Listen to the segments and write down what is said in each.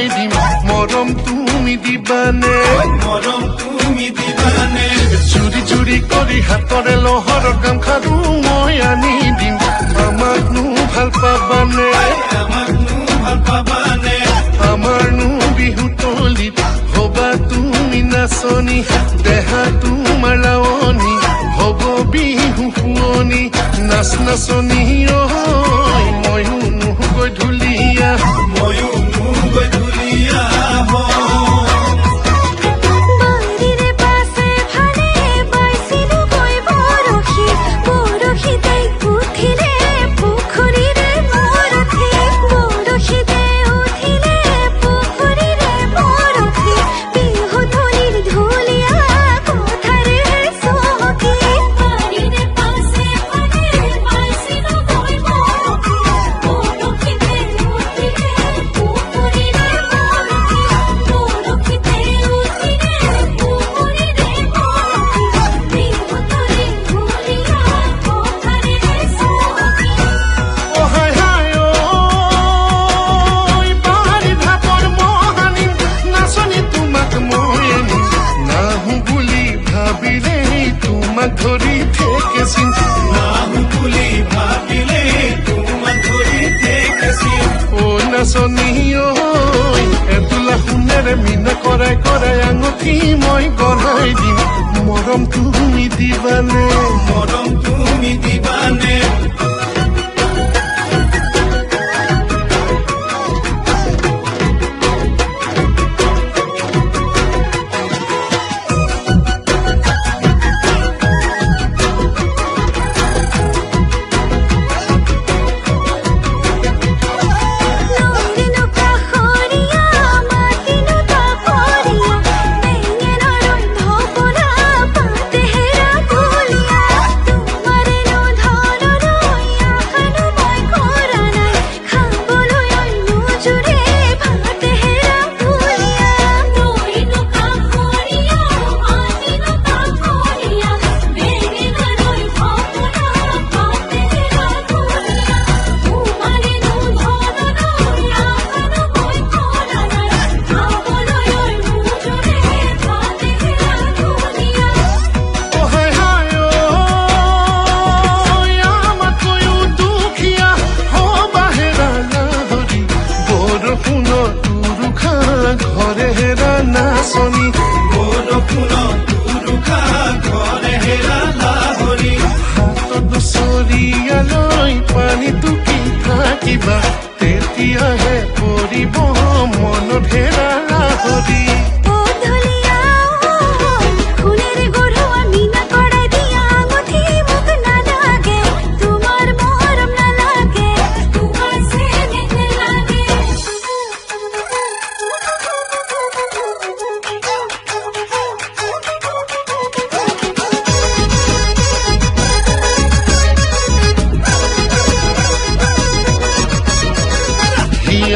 গঢ়াই দিম মৰম তুমি দিবানে চুৰি চুৰি কৰি হাতৰে লহৰৰ গামখাৰু মই আনি দিম আমাকনো ভাল পাবানে আমাৰনো বিহু তলিত হবা তুমি নাচনি দেহা তোমাৰ লাৱনি হব বিহু শুৱনি নাচ নাচনি ময়ো নুগৈ ঢুলীয়া ধৰি থেকেছি ও নাচনি এতোলা সোণেৰে মিনা কৰাই কৰাই আঙঠি মই গঢ়াই দিম মৰম তুমি দিবানে পানী টুকি থাকিবা তেতিয়াহে পৰিব মনত হেৰা লাহৰি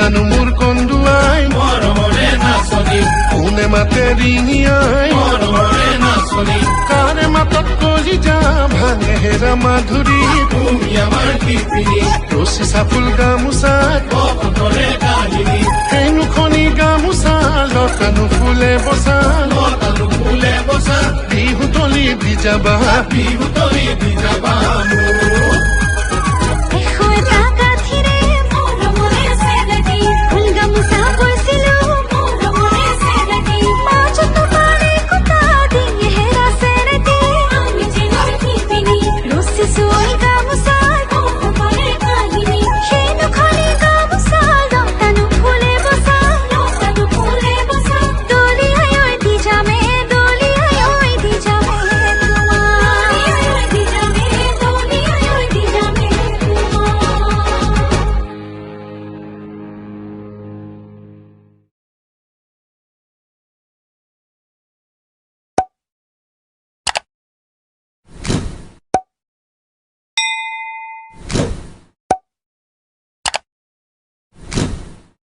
আনো মোৰ কন্দুৱাই মৰমৰে নাচনি কোনে মাতে ৰিঙিয়াই মৰমৰে নাচনি কাৰে মাতত কলি যা ভাঙে হেৰা মাধুৰী তুমি আমাৰ কৃপিনী ৰচি চাফুল গামোচা কপতৰে কাহিনী হেনুখনি গামোচা লতানো ফুলে বচা বিহু তলি দি যাবা মোৰ